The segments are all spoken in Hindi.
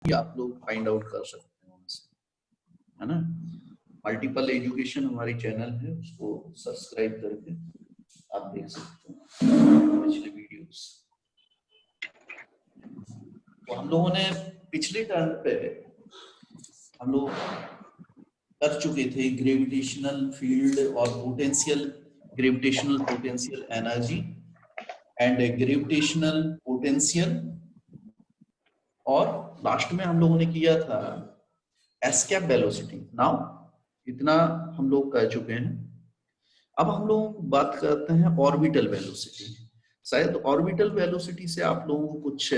आप लोग फाइंड आउट कर सकते हैं उनसे, है ना। मल्टीपल एजुकेशन हमारी चैनल है, उसको सब्सक्राइब करके आप देख सकते हैं पिछले वीडियोस। तो हम लोगों ने पिछले टर्म पे हम लोग कर चुके थे ग्रेविटेशनल फील्ड और potential, gravitational potential energy and gravitational potential, और लास्ट में हम लोगों ने किया था एस्केप वेलोसिटी। नाउ इतना हम लोग कर चुके हैं। अब हम लोग बात करते हैं ऑर्बिटल वेलोसिटी। शायद ऑर्बिटल वेलोसिटी से आप लोगों को कुछ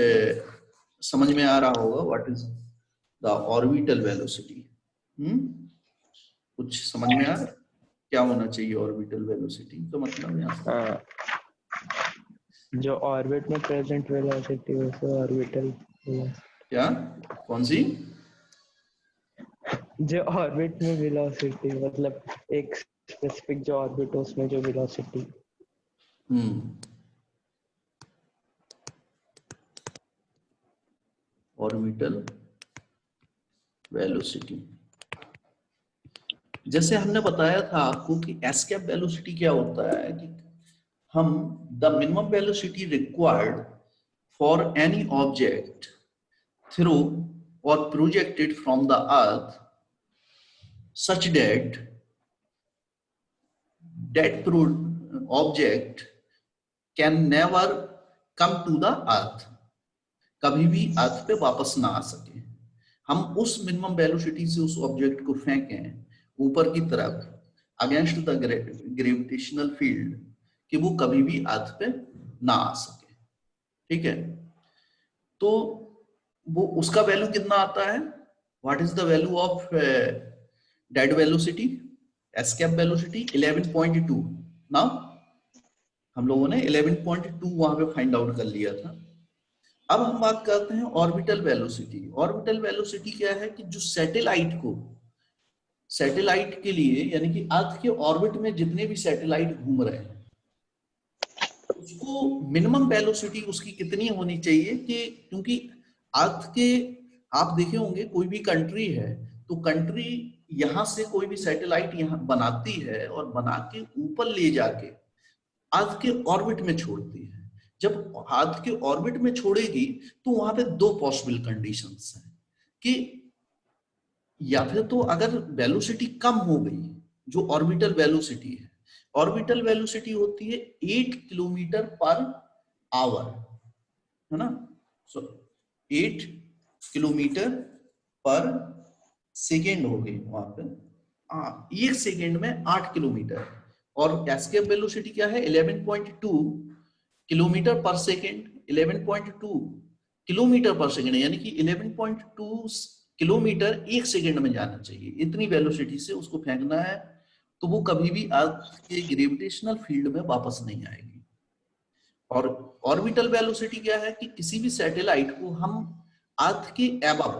समझ में आ रहा होगा, what is the orbital velocity. कुछ समझ में आ रहा है क्या होना चाहिए ऑर्बिटल वेलोसिटी का मतलब यहाँ से? जो ऑर्बिट में प्रेजेंट वेलोसिटी उसे ऑर्बिटल, क्या कौन सी? जो ऑर्बिट में वेलोसिटी मतलब एक स्पेसिफिक जो ऑर्बिट हो उसमें जो वेलोसिटी। ऑर्बिटल वेलोसिटी, जैसे हमने बताया था आपको कि एस्केप वेलोसिटी क्या होता है कि हम the minimum velocity required for any object through और projected from the earth such that object can never come to the earth, कभी भी अर्थ पे वापस ना आ सके। हम उस मिनिमम वेलोसिटी से उस ऑब्जेक्ट को फेंकें ऊपर की तरफ अगेंस्ट द ग्रेविटेशनल फील्ड कि वो कभी भी अर्थ पे ना आ सके। ठीक है, तो वो उसका वैल्यू कितना आता है? What is the value of dead velocity, escape velocity? 11.2। Now हम लोगों ने 11.2 वहां पे फाइंड आउट कर लिया था। अब हम बात करते हैं ऑर्बिटल वेलोसिटी। ऑर्बिटल वेलोसिटी क्या है कि जो सैटेलाइट को, सैटेलाइट के लिए यानी कि अर्थ के ऑर्बिट में जितने भी सैटेलाइट घूम रहे हैं उसको मिनिमम वेलोसिटी उसकी कितनी होनी चाहिए कि, क्योंकि अर्थ के आप देखे होंगे कोई भी कंट्री है तो कंट्री यहां से कोई भी सैटेलाइट यहां बनाती है और बना के ऊपर ले जाके अर्थ के ऑर्बिट में छोड़ती है। जब अर्थ के ऑर्बिट में छोड़ेगी तो वहां पे दो पॉसिबल कंडीशंस हैं कि या फिर तो अगर वेलोसिटी कम हो गई, जो ऑर्बिटल वेलोसिटी है, ऑर्बिटल वेलोसिटी होती है 8 किलोमीटर पर आवर, है ना। सो 8 किलोमीटर पर सेकेंड हो गई वहां पे, एक सेकेंड में 8 किलोमीटर। और एस्केप वेलोसिटी क्या है? 11.2 किलोमीटर पर सेकेंड। 11.2 किलोमीटर पर सेकेंड यानी कि 11.2 किलोमीटर एक सेकेंड में जाना चाहिए, इतनी वेलोसिटी से उसको फेंकना है तो वो कभी भी अर्थ के ग्रेविटेशनल फील्ड में वापस नहीं आएगी। और ऑर्बिटल वेलोसिटी क्या है कि किसी भी सैटेलाइट को हम अर्थ के एबव,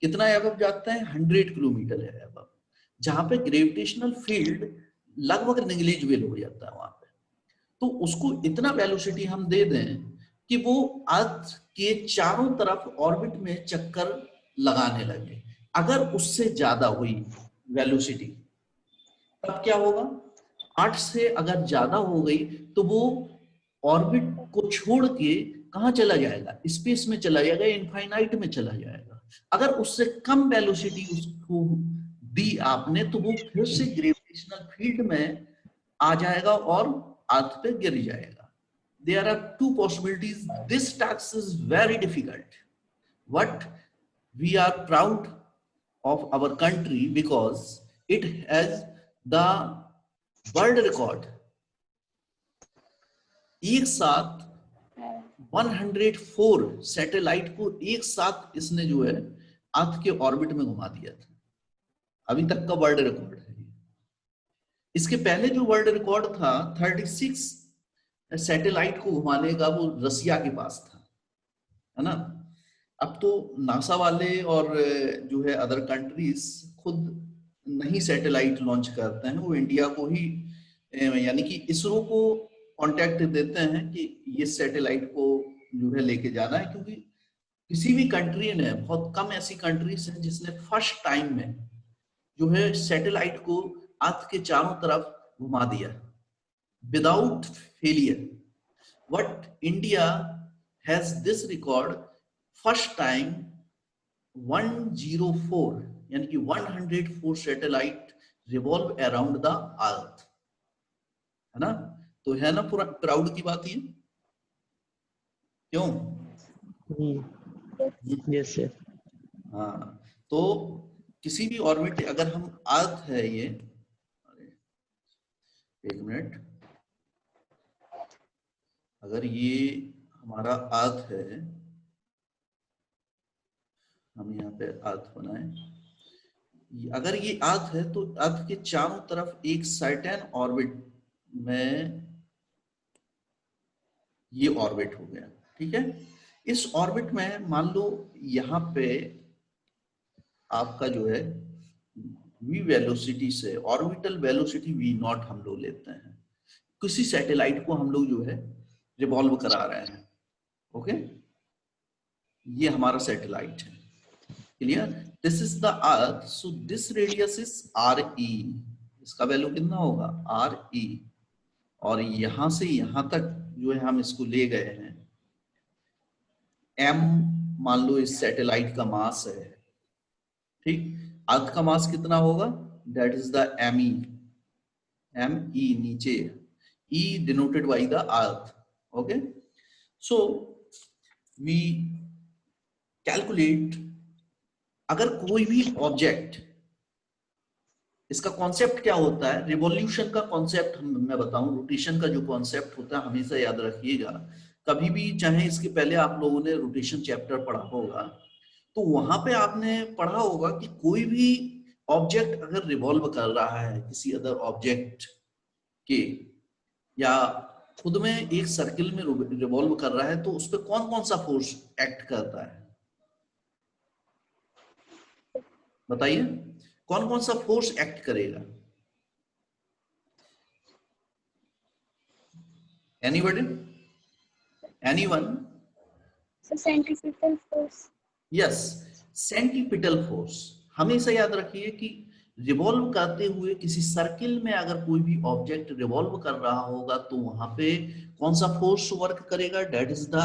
कितना एबव जाते हैं? 100 किलोमीटर एबव, जहां पे ग्रेविटेशनल फील्ड लगभग नेग्लिजिबल हो जाता है वहां पे, तो उसको इतना वेलोसिटी हम दे दें कि वो अर्थ के चारों तरफ ऑर्बिट में चक्कर लगाने लगे। अगर उससे ज्यादा हुई वेलोसिटी तब क्या होगा? 8 से अगर ज्यादा हो गई तो वो ऑर्बिट को छोड़ के कहां चला जाएगा? स्पेस में चला जाएगा, इनफाइनाइट में चला जाएगा। अगर उससे कम वेलोसिटी उसको दी आपने तो वो फिर से ग्रेविटेशनल फील्ड में आ जाएगा और अर्थ पे गिर जाएगा। There are two possibilities. This task is very difficult. What we are proud of our country because it has the world record. एक साथ 104 सैटेलाइट को एक साथ इसने जो है अर्थ के ऑर्बिट में घुमा दिया था, अभी तक का वर्ल्ड रिकॉर्ड है। इसके पहले जो वर्ल्ड रिकॉर्ड था 36 सैटेलाइट को घुमाने का, वो रसिया के पास था, है ना। अब तो नासा वाले और जो है अदर कंट्रीज खुद नहीं सैटेलाइट लॉन्च करते हैं, वो इंडिया को ही यानी कि इसरो को कांटेक्ट देते हैं कि ये सैटेलाइट को जो है लेके जाना है, क्योंकि किसी भी कंट्री ने, बहुत कम ऐसी कंट्रीज हैं जिसने फर्स्ट टाइम में जो है सैटेलाइट को अर्थ के चारों तरफ घुमा दिया without failure. What India has this record first time 104 यानी कि 104 satellite revolve around the earth, है ना? तो है ना पूरा प्राउड की बात ये, क्यों? Yes sir. हाँ, तो किसी भी ऑर्बिट, अगर हम अर्थ है ये, एक मिनट, अगर ये हमारा अर्थ है, हम यहाँ पे अर्थ बनाए, अगर ये अर्थ है तो अर्थ के चारों तरफ एक सर्टेन ऑर्बिट में ये ऑर्बिट हो गया, ठीक है? इस ऑर्बिट में मान लो यहाँ पे आपका जो है v वेलोसिटी से, ऑर्बिटल वेलोसिटी v नॉट हम लोग लेते हैं, किसी सैटेलाइट को हम लोग जो है रिवॉल्व करा रहे हैं, ओके? ये हमारा सैटेलाइट है, clear? This is the earth, so this radius is R E, इसका वैल्यू कितना होगा आर ई, और यहां से यहां तक जो है हम इसको ले गए हैं m, मान लो इस सैटेलाइट का मास है, ठीक? अर्थ का मास कितना होगा, that is the M E, M E नीचे, E denoted by the earth, okay? So we calculate, अगर कोई भी ऑब्जेक्ट, इसका कॉन्सेप्ट क्या होता है, रिवॉल्यूशन का कॉन्सेप्ट मैं बताऊं, रोटेशन का जो कॉन्सेप्ट होता है हमेशा याद रखिएगा, कभी भी, चाहे इसके पहले आप लोगों ने रोटेशन चैप्टर पढ़ा होगा तो वहां पे आपने पढ़ा होगा कि कोई भी ऑब्जेक्ट अगर रिवॉल्व कर रहा है किसी अदर ऑब्जेक्ट के, या खुद में एक सर्किल में रिवॉल्व कर रहा है, तो उस पर कौन कौन सा फोर्स एक्ट करता है, बताइए? कौन कौन सा फोर्स एक्ट करेगा? Anybody, anyone? Centrifugal force. Yes, centripetal force. हमेशा याद रखिए कि रिवॉल्व करते हुए किसी सर्किल में अगर कोई भी ऑब्जेक्ट रिवॉल्व कर रहा होगा तो वहां पे कौन सा फोर्स वर्क करेगा, that is the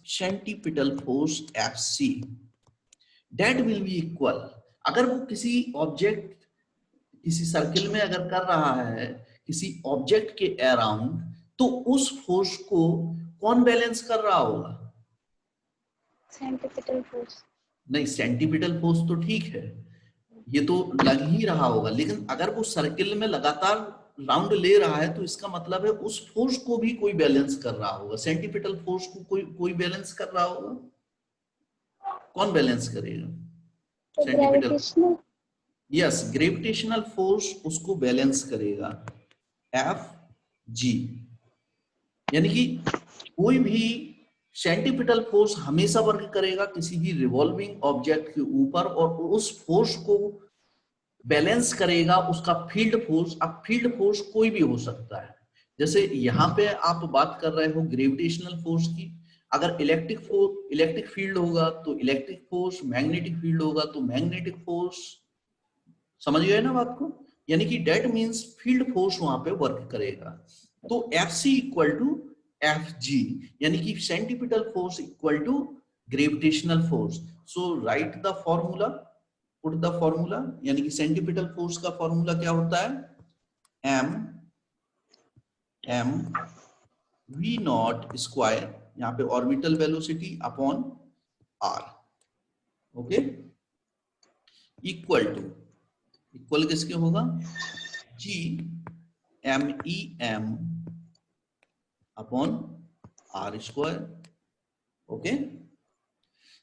centripetal force Fc, that will be equal, अगर वो किसी ऑब्जेक्ट, किसी सर्किल में अगर कर रहा है किसी ऑब्जेक्ट के अराउंड, तो उस फोर्स को कौन बैलेंस कर रहा होगा? Centripetal force. नहीं, सेंटीपिटल फोर्स तो ठीक है, ये तो लग ही रहा होगा, लेकिन अगर वो सर्किल में लगातार राउंड ले रहा है तो इसका मतलब है उस फोर्स को भी कोई बैलेंस कर रहा होगा, सेंटीपिटल फोर्स को कोई बैलेंस कर रहा होगा, कौन बैलेंस करेगा? सेंटीपिटल, यस, ग्रेविटेशनल फोर्स उसको बैलेंस करेगा, एफ जी, यानी कि कोई भी सेंटीपिटल फोर्स हमेशा वर्क करेगा किसी भी रिवॉल्विंग ऑब्जेक्ट के ऊपर, और उस फोर्स को बैलेंस करेगा उसका फील्ड फोर्स। अब फील्ड फोर्स कोई भी हो सकता है, जैसे यहाँ पे आप बात कर रहे हो ग्रेविटेशनल फोर्स की, अगर इलेक्ट्रिक फील्ड होगा तो इलेक्ट्रिक फोर्स, मैग्नेटिक फील्ड होगा तो मैग्नेटिक फोर्स, समझ गए ना बात को? यानी कि डेट मींस फील्ड फोर्स वहां पे वर्क करेगा। तो Fc इक्वल टू Fg, यानी कि centripetal force equal to gravitational force. So write the formula, put the formula, यानी कि सेंटीपिटल फोर्स का फॉर्मूला क्या होता है, m v नॉट स्क्वायर, यहाँ पे orbital velocity upon r, okay, equal किसके होगा, g m e m upon r square, okay?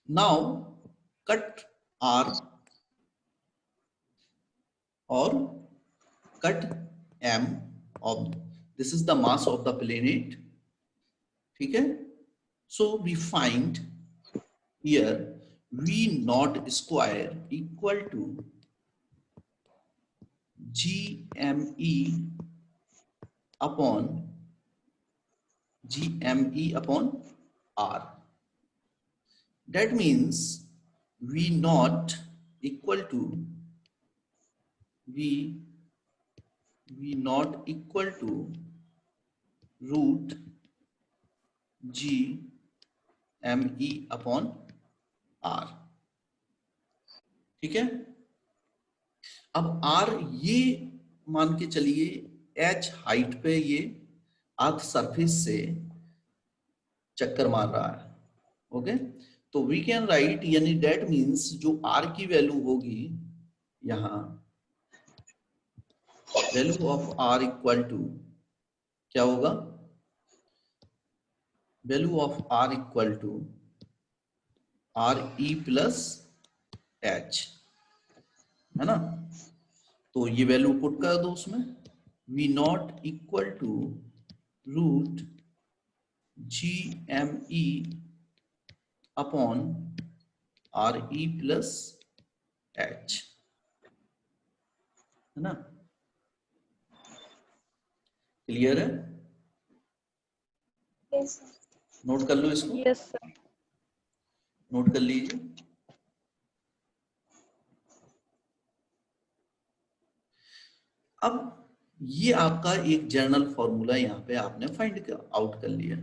Now cut r और cut m of, this is the mass of the planet, ठीक है? So we find here v naught square equal to gme upon r, that means v naught equal to v naught equal to root g me upon r। ठीक है, अब r ये मान के चलिए h हाइट पे ये अर्थ सरफेस से चक्कर मार रहा है। ओके, तो वी कैन राइट, यानी दैट मीन्स जो r की वैल्यू होगी यहां, value of r equal to क्या होगा, value of r equal to R E plus H, है ना। तो ये वैल्यू पुट कर दो उसमें, v not equal to root G M E upon R E plus H, है ना। क्लियर है? Yes, sir. नोट कर लो इसको, Yes, sir. नोट कर लीजिए। अब ये आपका एक जर्नल फॉर्मूला यहाँ पे आपने फाइंड आउट कर लिया।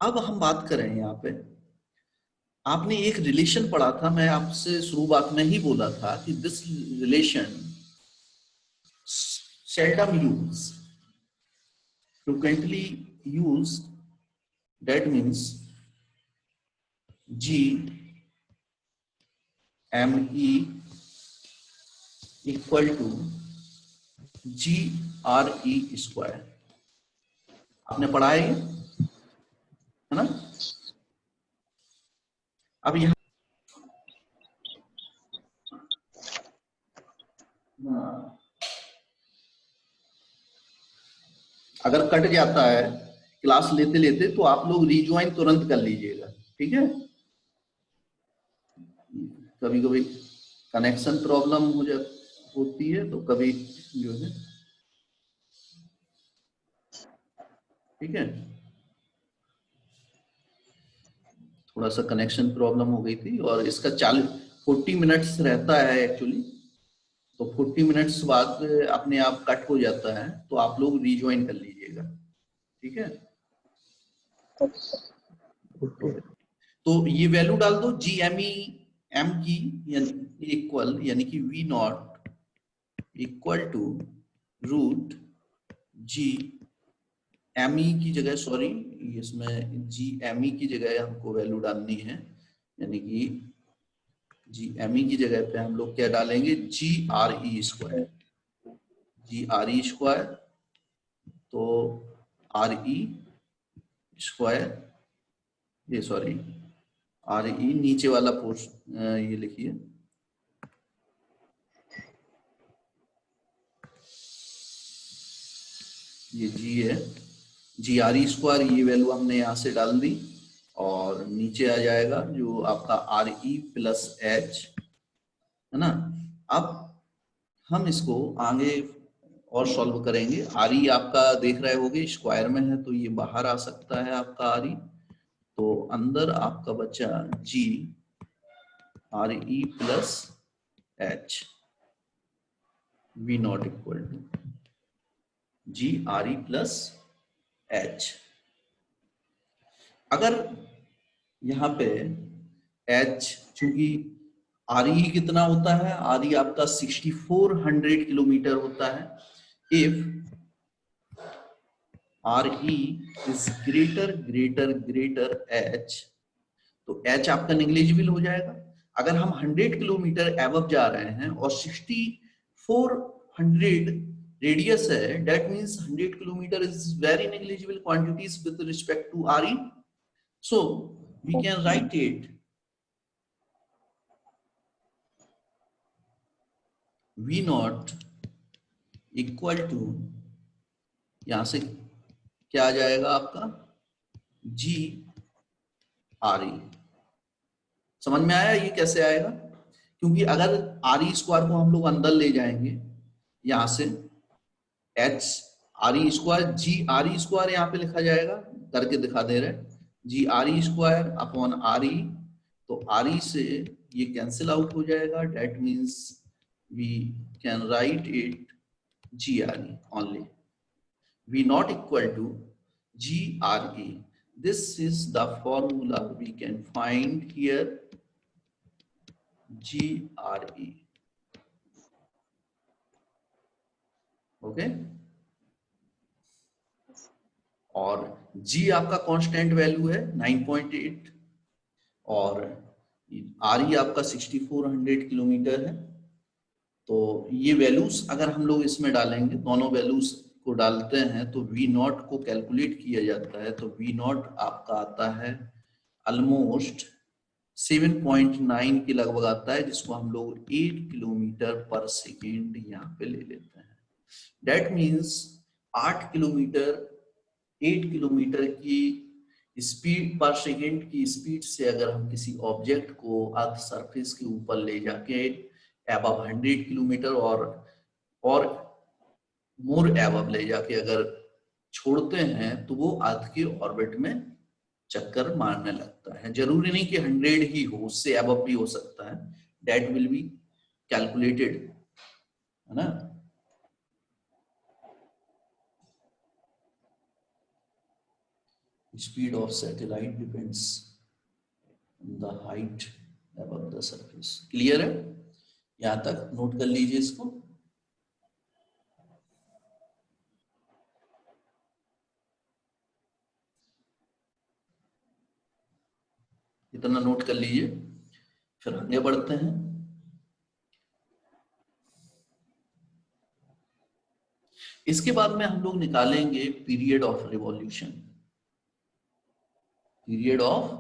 अब हम बात करें यहाँ पे, आपने एक रिलेशन पढ़ा था, मैं आपसे शुरुआत में ही बोला था कि this relation seldom used, frequently used, that means G M E equal to G R E square. आपने पढ़ा है ना। अब यहाँ अगर कट जाता है क्लास लेते लेते तो आप लोग रिज्वाइन तुरंत कर लीजिएगा, ठीक है। कभी कभी कनेक्शन प्रॉब्लम होती है, तो कभी जो है, ठीक है, थोड़ा सा कनेक्शन प्रॉब्लम हो गई थी। और इसका 40 मिनट्स रहता है एक्चुअली, तो 40 मिनट्स बाद अपने आप कट हो जाता है, तो आप लोग रिज्वाइन कर लीजिएगा, ठीक है। तो ये वैल्यू डाल दो, जी एम ई एम की इक्वल, यानी कि v not equal to root G M E की जगह, सॉरी इसमें जी एम ई की जगह हमको वैल्यू डालनी है, यानी कि जी एम ई की जगह पे हम लोग क्या डालेंगे, जी R E square, G R E square, तो आर ई स्क्वायर, ये सॉरी आर ई नीचे वाला पोर्शन ये लिखिए, ये जी है, जी आर ई स्क्वायर, ये वैल्यू हमने यहाँ से डाल दी, और नीचे आ जाएगा जो आपका आर ई प्लस एच, है ना। अब हम इसको आगे और सॉल्व करेंगे। आर ई आपका देख रहे होगे स्क्वायर में है, तो ये बाहर आ सकता है आपका आर ई, तो अंदर आपका बचा G R E plus H, V not equal to G R E plus H. अगर यहाँ पे एच, चूंकि आर ई कितना होता है, आर ई आपका 6400 किलोमीटर होता है। If R E is greater H, तो एच आपका नेग्लिजिबल हो जाएगा। अगर हम 100 किलोमीटर एबव जा रहे हैं और 6400 रेडियस है, that means 100 kilometre is very negligible quantities with respect to R E, so we can write it v not equal to, यहां से क्या आ जाएगा आपका, जी आर ई। समझ में आया ये कैसे आएगा? क्योंकि अगर आर ई स्क्वायर को हम लोग अंदर ले जाएंगे, यहां से H R E square, G R E square यहाँ पे लिखा जाएगा, करके दिखा दे रहे, G R E square upon R E, तो आर ई से ये कैंसिल आउट हो जाएगा, that means we can write it G R E only, V not equal to GRE. This is the formula we can find here, GRE. Okay. और G आपका कांस्टेंट वैल्यू है 9.8 और RE आपका 6400 किलोमीटर है। तो ये वैल्यूज अगर हम लोग इसमें डालेंगे, दोनों वैल्यूज को डालते हैं तो V नॉट को कैलकुलेट किया जाता है, तो V नॉट आपका आता है ऑलमोस्ट 7.9 के लगभग आता है, जिसको हम लोग 8 किलोमीटर पर सेकेंड यहाँ पे ले लेते हैं। डेट मीन्स 8 किलोमीटर की स्पीड पर सेकेंड की स्पीड से अगर हम किसी ऑब्जेक्ट को अर्थ सरफेस के ऊपर ले जाके अबव 100 किलोमीटर और मोर एवब ले जाके अगर छोड़ते हैं तो वो अर्थ के ऑर्बिट में चक्कर मारने लगता है। जरूरी नहीं कि 100 ही हो, उससे एबव भी हो सकता है, दैट विल बी कैलकुलेटेड, है ना। Speed of satellite depends on the height above the surface. Clear है? यहां तक नोट कर लीजिए इसको। इतना नोट कर लीजिए, फिर आगे बढ़ते हैं। इसके बाद में हम लोग निकालेंगे period of revolution. Period of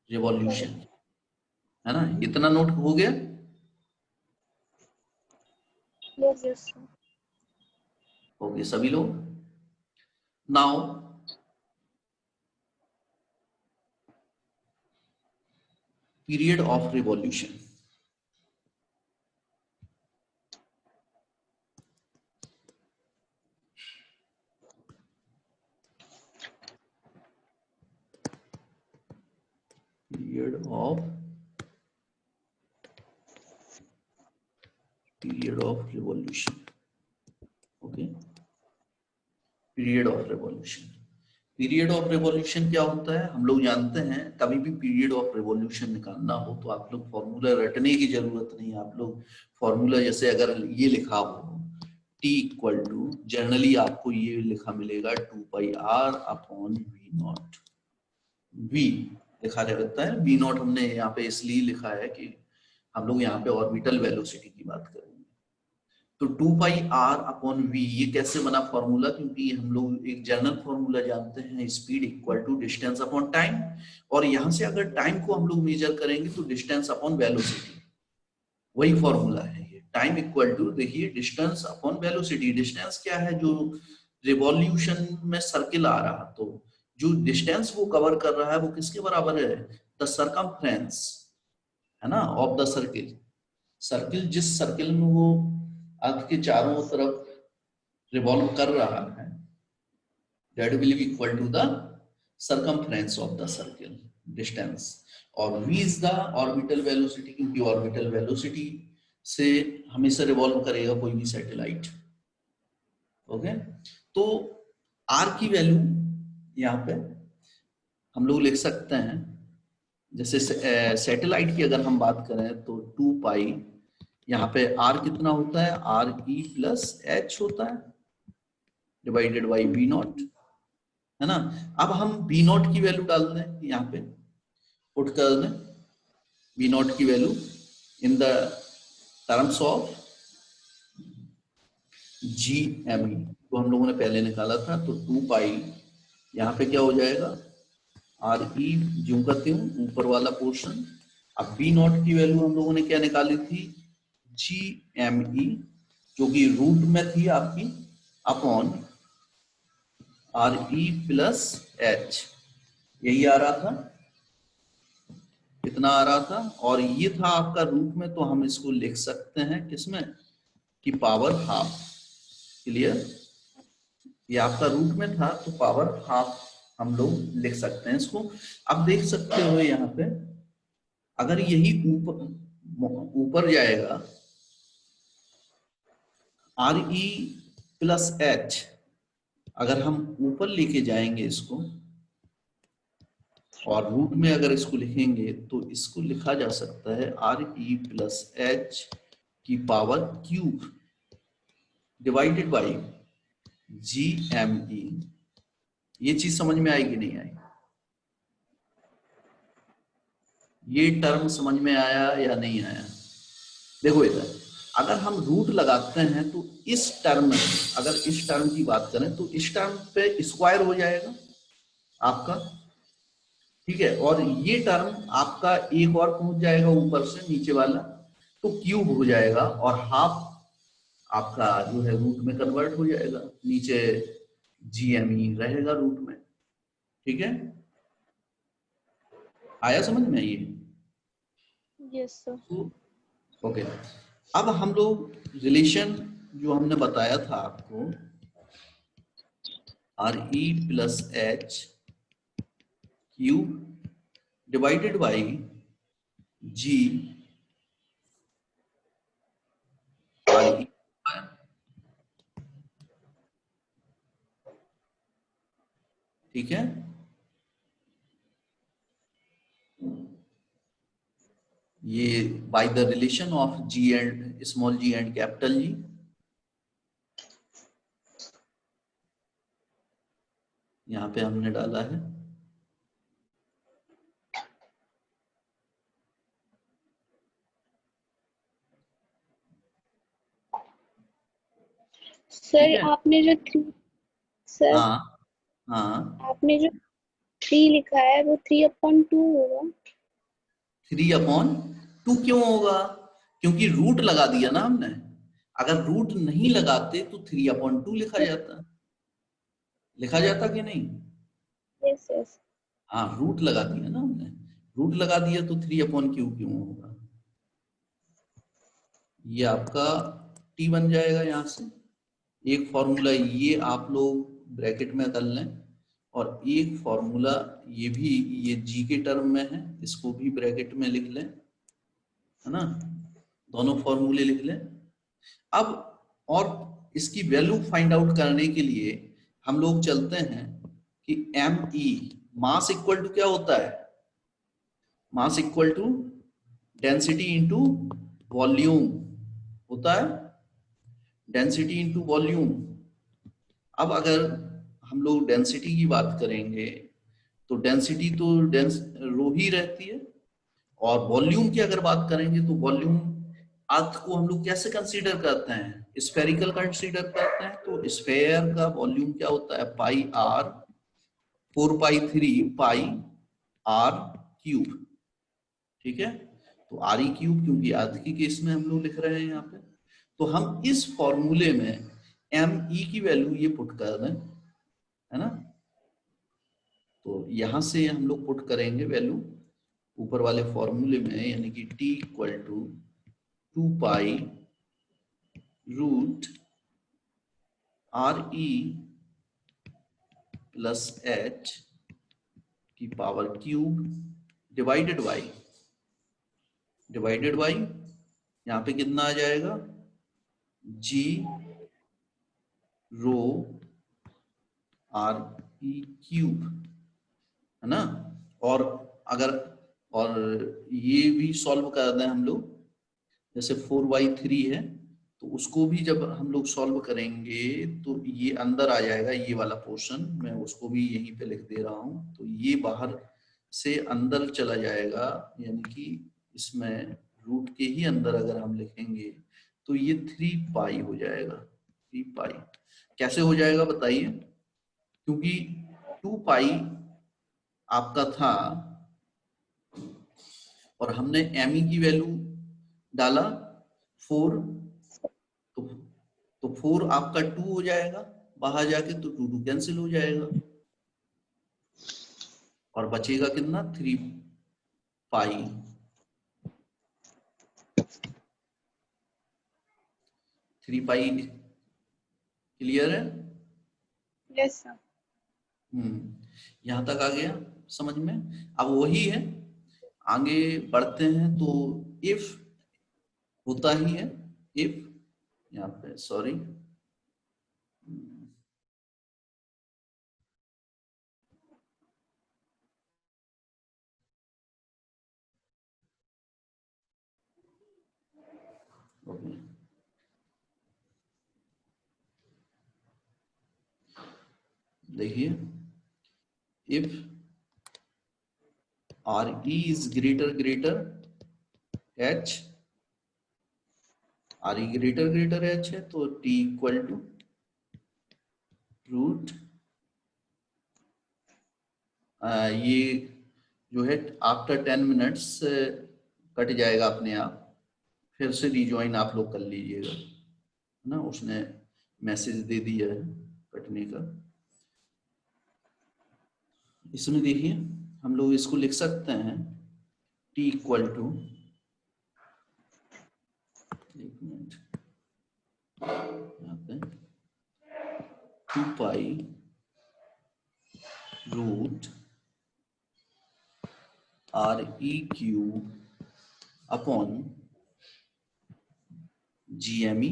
revolution, है ना। इतना नोट हो गया? Yes. ओके सभी लोग। Now period of revolution, period of revolution. Okay, period of revolution. Period of revolution क्या होता है हम लोग जानते हैं। कभी भी पीरियड ऑफ रिवॉल्यूशन निकालना हो तो आप लोग फॉर्मूला रटने की जरूरत नहीं है। आप लोग फॉर्मूला जैसे अगर ये लिखा हो T इक्वल टू, जनरली आपको ये लिखा मिलेगा 2πr upon V not. V लिखा रहता है, V नॉट हमने यहाँ पे इसलिए लिखा है कि हम लोग यहाँ पे ऑर्बिटल वेलोसिटी की बात करेंगे। तो 2πr अपॉन V ये कैसे बना फॉर्मूला, क्योंकि हम लोग एक जनरल फॉर्मूला जानते हैं, speed equal to distance upon time, और यहाँ से अगर टाइम को हम लोग मेजर करेंगे तो डिस्टेंस अपॉन वेलोसिटी, वही फॉर्मूला है ये। टाइम इक्वल टू, देखिए, डिस्टेंस अपॉन वेलोसिटी। डिस्टेंस क्या है, जो रिवॉल्यूशन में सर्किल आ रहा, तो जो डिस्टेंस वो कवर कर रहा है वो किसके बराबर है, द सरकमफ्रेंस, है ना, ऑफ द सर्किल। सर्किल जिस सर्किल में वो अर्थ के चारों तरफ रिवॉल्व कर रहा है, that will be equal to the circumference of the circle, distance. और v is the orbital velocity, क्योंकि ऑर्बिटल वेलोसिटी से हमेशा रिवॉल्व करेगा कोई भी सैटेलाइट। ओके, तो r की वैल्यू यहाँ पे हम लोग लिख सकते हैं, जैसे सैटेलाइट की अगर हम बात करें तो 2π, यहाँ पे r कितना होता है, RE प्लस h होता है, डिवाइडेड बाई V नॉट, है ना। अब हम V नॉट की वैल्यू डाल दें, यहाँ पे पुट कर दें V नॉट की value in the terms of GME, तो हम लोगों ने पहले निकाला था। तो 2π यहाँ पे क्या हो जाएगा, RE जो करती हूँ ऊपर वाला पोर्शन। अब V नॉट की वैल्यू हम लोगों ने क्या निकाली थी, GME, जो कि रूट में थी आपकी, अपॉन RE प्लस H, यही आ रहा था, कितना आ रहा था, और ये था आपका रूट में, तो हम इसको लिख सकते हैं किसमें, कि पावर हाफ। क्लियर, ये आपका रूट में था तो पावर हाफ हम लोग लिख सकते हैं इसको। अब देख सकते हो यहाँ पे, अगर यही ऊपर जाएगा RE+H, अगर हम ऊपर लेके जाएंगे इसको और रूट में अगर इसको लिखेंगे तो इसको लिखा जा सकता है RE+H की power cube divided by GME। ये चीज समझ में आएगी नहीं आई? ये टर्म समझ में आया या नहीं आया? देखो इधर, अगर हम रूट लगाते हैं तो इस टर्म में, अगर इस टर्म की बात करें तो इस टर्म पे स्क्वायर हो जाएगा आपका, ठीक है, और ये टर्म आपका एक और पहुंच जाएगा ऊपर से नीचे वाला, तो क्यूब हो जाएगा और हाफ आपका जो है रूट में कन्वर्ट हो जाएगा, नीचे GME रहेगा रूट में। ठीक है, आया समझ में? ये Yes, sir. ओके। अब हम लोग रिलेशन जो हमने बताया था आपको, RE+H cube divided by G RE, ठीक है। ये by the relation of G and small g and capital G। यहाँ पे हमने डाला है। ठीक सर है, आपने जो सर हाँ हाँ, आपने जो 3 लिखा है वो 3/2 होगा। 3/2 क्यों होगा? क्योंकि रूट लगा दिया ना हमने। अगर रूट नहीं लगाते तो 3/2 लिखा जाता, लिखा जाता कि नहीं? Yes yes. हाँ, रूट लगा दिया ना हमने, रूट लगा दिया तो 3/2 क्यों होगा? ये आपका t बन जाएगा। यहाँ से एक फॉर्मूला ये आप लोग ब्रैकेट में कर लें, और एक फॉर्मूला ये भी, ये g के टर्म में है, इसको भी ब्रैकेट में लिख लें, है ना, दोनों फॉर्मूले लिख लें। अब और इसकी वैल्यू फाइंड आउट करने के लिए हम लोग चलते हैं कि ME, मास इक्वल टू क्या होता है? Mass equal to density into volume होता है, डेंसिटी इंटू वॉल्यूम। अब अगर हम लोग डेंसिटी की बात करेंगे तो डेंसिटी तो रो ही रहती है, और वॉल्यूम की अगर बात करेंगे तो वॉल्यूम अर्थ को हम लोग कैसे कंसीडर करते हैं? स्फेरिकल कंसीडर करते हैं। तो स्फेयर का वॉल्यूम क्या होता है? πr 4π3πr⁵। ठीक है, तो RE⁵, क्योंकि अर्थ की केस में हम लोग लिख रहे हैं यहाँ पे, तो हम इस फॉर्मूले में ME की वैल्यू ये पुट कर दें, है ना। तो यहां से हम लोग पुट करेंगे वैल्यू ऊपर वाले फॉर्मूले में, यानी कि T = 2π√RE+H की पावर क्यूब डिवाइडेड बाई यहाँ पे कितना आ जाएगा? G⁻⁴ है ना। और अगर और ये भी सॉल्व कर दें हम लोग, जैसे 4/3 है तो उसको भी जब हम लोग सॉल्व करेंगे तो ये अंदर आ जाएगा, ये वाला पोर्शन मैं उसको भी यहीं पे लिख दे रहा हूं, तो ये बाहर से अंदर चला जाएगा, यानी कि इसमें रूट के ही अंदर अगर हम लिखेंगे तो ये 3π हो जाएगा। 3π कैसे हो जाएगा बताइए? क्योंकि 2π आपका था और हमने ME की वैल्यू डाला 4, तो 4 आपका 2 हो जाएगा बाहर जाके, तो 2 कैंसिल हो जाएगा और बचेगा कितना? 3π। 3π क्लियर है? Yes sir. यहाँ तक आ गया समझ में। अब वही है, आगे बढ़ते हैं तो इफ होता ही है, इफ यहाँ पे सॉरी देखिए, if RE is greater H, RE greater H है तो T इक्वल टू रूट, ये जो है आफ्टर 10 मिनट्स कट जाएगा अपने आप, फिर से रिज्वाइन आप लोग कर लीजिएगा, है ना, उसने मैसेज दे दिया है कटने का। इसमें देखिए हम लोग इसको लिख सकते हैं T इक्वल टू, एक मिनट, यहाँ पे 2 pi root RE cube upon GME।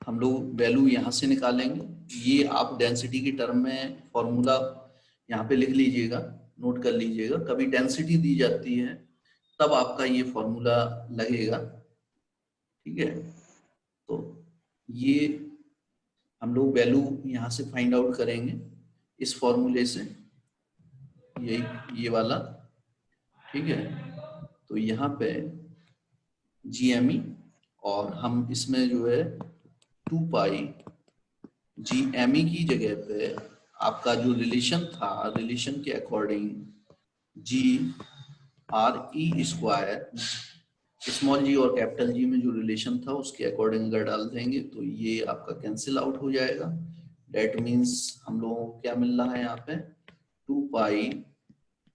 हम लोग वैल्यू यहाँ से निकालेंगे, ये आप डेंसिटी की टर्म में फॉर्मूला यहाँ पे लिख लीजिएगा, नोट कर लीजिएगा, कभी डेंसिटी दी जाती है तब आपका ये फॉर्मूला लगेगा, ठीक है। तो ये हम लोग वैल्यू यहाँ से फाइंड आउट करेंगे इस फॉर्मूले से, ये वाला, ठीक है। तो यहाँ पे GME और हम इसमें जो है 2 पाई GME की जगह पे आपका जो रिलेशन था, रिलेशन के according GRE square, small g और कैपिटल G में जो रिलेशन था उसके अकॉर्डिंग अगर डाल देंगे तो ये आपका कैंसिल आउट हो जाएगा। डेट मीन्स हम लोगों को क्या मिल रहा है यहाँ पे 2 pi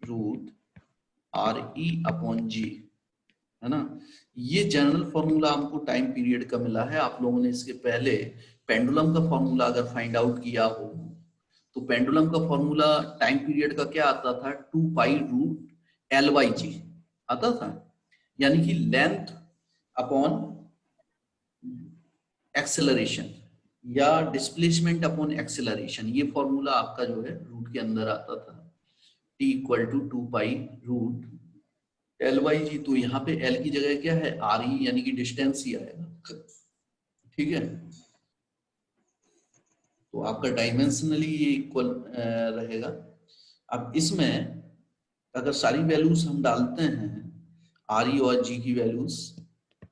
root RE upon G, है ना। ये जनरल फॉर्मूला हमको टाइम पीरियड का मिला है। आप लोगों ने इसके पहले पेंडुलम का फॉर्मूला अगर फाइंड आउट किया हो तो पेंडुलम का फॉर्मूला टाइम पीरियड का क्या आता था, 2 पाई रूट LG आता था, यानी कि लेंथ अपॉन एक्सेलरेशन या डिस्प्लेसमेंट अपॉन एक्सेलरेशन, ये फॉर्मूला आपका जो है रूट के अंदर आता था, T equal to 2 pi root LG। तो यहाँ पे L की जगह क्या है RE, यानी कि डिस्टेंस ही आएगा, ठीक है। तो आपका डायमेंशनली ये इक्वल रहेगा। अब इसमें अगर सारी वैल्यूज हम डालते हैं RE और G की वैल्यूज,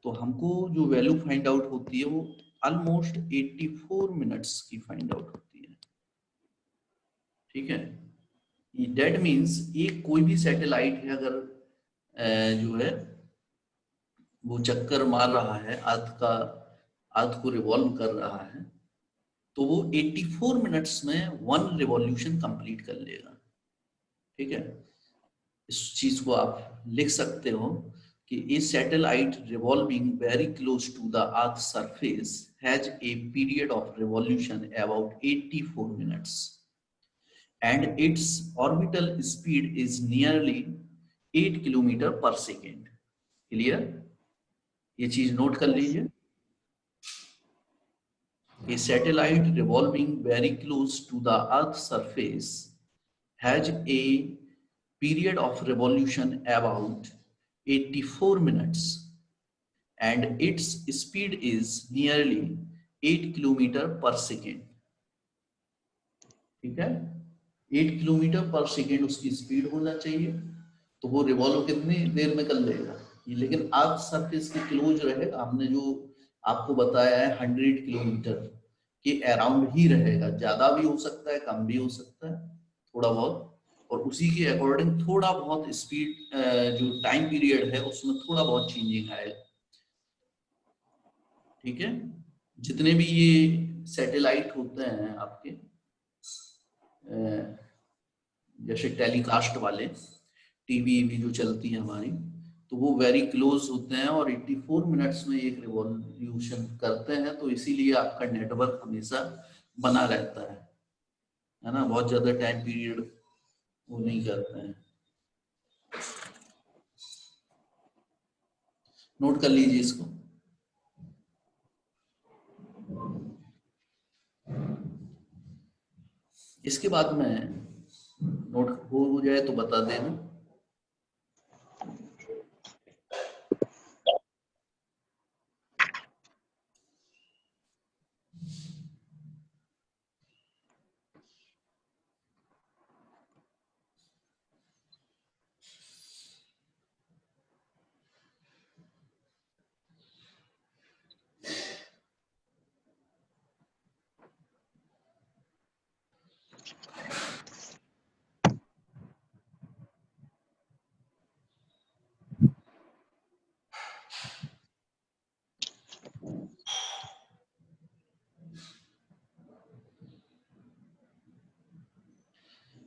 तो हमको जो वैल्यू फाइंड आउट होती है वो ऑलमोस्ट 84 मिनट्स की फाइंड आउट होती है, ठीक है। दैट मीन्स ये कोई भी सैटेलाइट है अगर जो है वो चक्कर मार रहा है, अर्थ को रिवॉल्व कर रहा है, तो वो 84 मिनट्स में 1 रिवॉल्यूशन कंप्लीट कर लेगा, ठीक है। इस चीज को आप लिख सकते हो कि a satellite revolving very close to the earth's surface has a period of revolution about 84 minutes and its orbital speed is nearly 8 kilometre पर सेकेंड। क्लियर, ये चीज नोट कर लीजिए। A satellite revolving very close to the earth's surface has a period of revolution about 84 minutes and its speed is nearly 8 kilometre पर सेकेंड, ठीक है। 8 किलोमीटर पर सेकेंड उसकी स्पीड होना चाहिए, तो वो रिवॉल्व कितनी देर में कर लेगा ये, लेकिन अर्थ सरफेस के क्लोज रहेगा। हमने जो आपको बताया है 100 किलोमीटर के अराउंड ही रहेगा, ज्यादा भी हो सकता है, कम भी हो सकता है, थोड़ा बहुत, और उसी के अकॉर्डिंग थोड़ा बहुत स्पीड जो टाइम पीरियड है उसमें थोड़ा बहुत चेंजिंग आएगा, ठीक है। जितने भी ये सैटेलाइट होते हैं आपके जैसे टेलीकास्ट वाले टीवी भी जो चलती है हमारी, तो वो वेरी क्लोज होते हैं और 84 मिनट्स में एक रिवॉल्यूशन करते हैं, तो इसीलिए आपका नेटवर्क हमेशा बना रहता है ना, बहुत ज्यादा टाइम पीरियड वो नहीं करते हैं। नोट कर लीजिए इसको। इसके बाद में नोट हो जाए तो बता देना।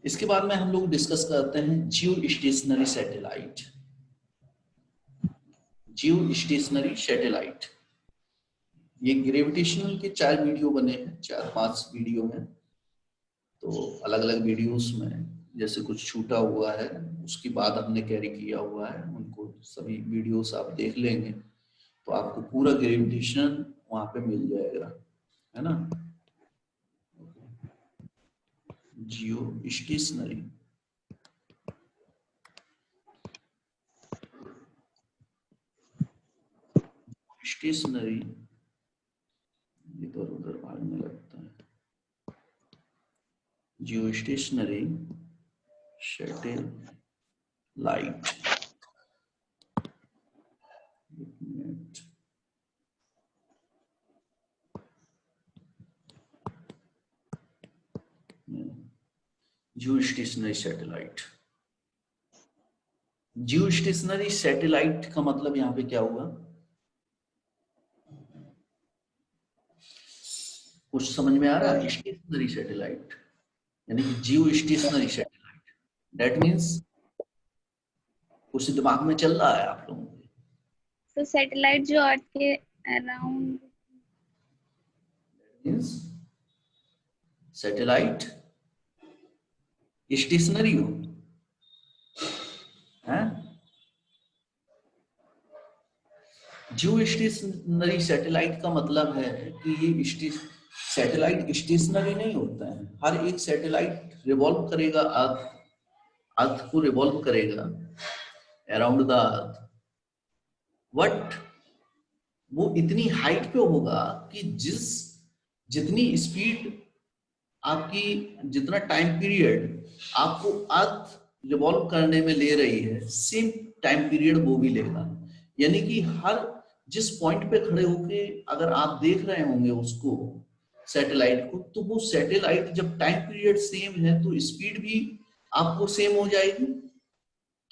इसके बाद में हम लोग डिस्कस करते हैं जियो स्टेशनरी सैटेलाइट। जियो स्टेशनरी सैटेलाइट, ये ग्रेविटेशनल के 4 वीडियो बने हैं, 4-5 वीडियो हैं। तो अलग अलग वीडियोस में जैसे कुछ छूटा हुआ है उसके बाद हमने कैरी किया हुआ है, उनको सभी वीडियोस आप देख लेंगे तो आपको पूरा ग्रेविटेशन वहां पे मिल जाएगा, है ना। जियो स्टेशनरी स्टेशनरी इधर उधर भागने लगता है। जियो स्टेशनरी सैटेलाइट, जियो स्टेशनरी सैटेलाइट। जियो स्टेशनरी सैटेलाइट का मतलब यहाँ पे क्या हुआ, कुछ समझ में आ रहा है? स्टेशनरी सैटेलाइट यानी कि जियो स्टेशनरी सैटेलाइट, दैट मींस कुछ दिमाग में चल रहा है आप लोगों के? तो सैटेलाइट जो अर्थ के अराउंड, मींस सैटेलाइट स्टेशनरी हो, हैं? जियो स्टेशनरी सैटेलाइट का मतलब है कि ये सैटेलाइट स्टेशनरी नहीं होता है। हर एक सैटेलाइट रिवॉल्व करेगा, अर्थ को रिवॉल्व करेगा अराउंड द अर्थ, बट वो इतनी हाइट पे होगा कि जितनी स्पीड आपकी, जितना टाइम पीरियड आपको अर्थ रिवॉल्व करने में ले रही है, सेम टाइम पीरियड वो भी लेगा। यानी कि हर जिस पॉइंट पे खड़े होके अगर आप देख रहे होंगे उसको, सैटेलाइट को, तो वो सैटेलाइट जब टाइम पीरियड सेम है तो स्पीड भी आपको सेम हो जाएगी,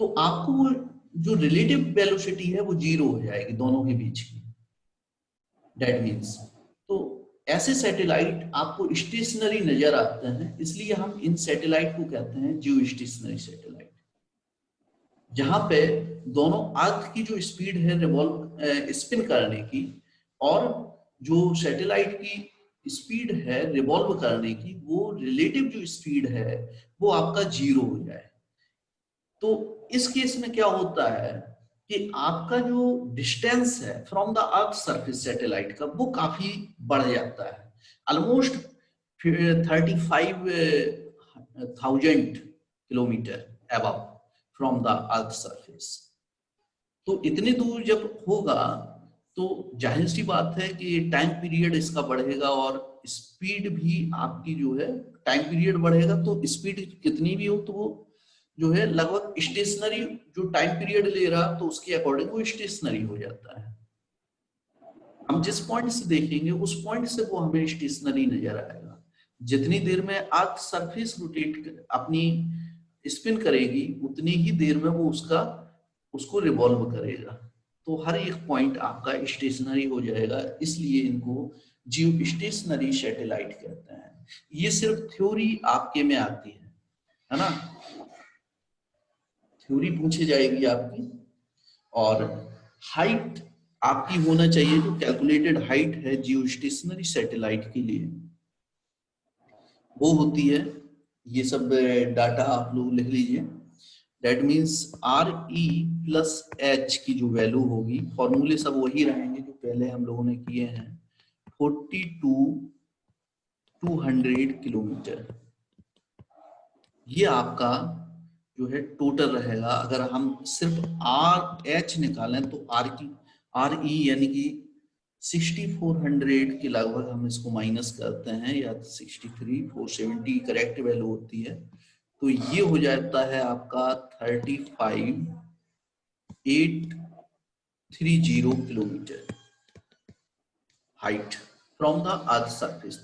तो आपको वो जो रिलेटिव वेलोसिटी है वो 0 हो जाएगी दोनों के बीच की, दैट मीन्स। तो ऐसे सैटेलाइट आपको स्टेशनरी नजर आते हैं, इसलिए हम इन सैटेलाइट को कहते हैं जियो स्टेशनरी सैटेलाइट, जहां पे दोनों अर्थ की जो स्पीड है रिवॉल्व स्पिन करने की और जो सैटेलाइट की स्पीड है रिवॉल्व करने की, वो रिलेटिव जो स्पीड है वो आपका 0 हो जाए। तो इस केस में क्या होता है कि आपका जो डिस्टेंस है from the earth surface satellite का वो काफी बढ़ जाता है, almost 35,000 kilometre above from the earth surface. तो इतनी दूर जब होगा तो जाहिर सी बात है कि टाइम पीरियड इसका बढ़ेगा और स्पीड भी आपकी जो है, टाइम पीरियड बढ़ेगा तो स्पीड कितनी भी हो तो वो जो है लगभग स्टेशनरी, जो टाइम पीरियड ले रहा तो उसके अकॉर्डिंग वो स्टेशनरी हो जाता है। हम जिस पॉइंट से देखेंगे उस पॉइंट से वो हमें स्टेशनरी नजर आएगा। जितनी देर में अर्थ सरफेस रोटेट अपनी स्पिन करेगी उतनी ही देर में वो उसको रिवॉल्व करेगा, तो हर एक पॉइंट आपका स्टेशनरी हो जाएगा, इसलिए इनको जियो स्टेशनरी सैटेलाइट कहते हैं। ये सिर्फ थ्योरी आपके में आती है ना, थ्योरी पूछी जाएगी आपकी, और हाइट आपकी होना चाहिए, जो कैलकुलेटेड हाइट है जियो स्टेशनरी सैटेलाइट के लिए वो होती है, ये सब डाटा आप लोग लिख लीजिए। That means RE plus H की जो वैल्यू होगी, फॉर्मूले सब वही रहेंगे जो पहले हम लोगों ने किए हैं, 42,200 किलोमीटर। ये आपका जो है टोटल रहेगा। अगर हम सिर्फ RH निकालें तो RE यानी कि 6400 के लगभग हम इसको माइनस करते हैं, या 63,470 करेक्ट वैल्यू होती है, तो ये हो जाता है आपका 35,830 kilometre height from the earth surface.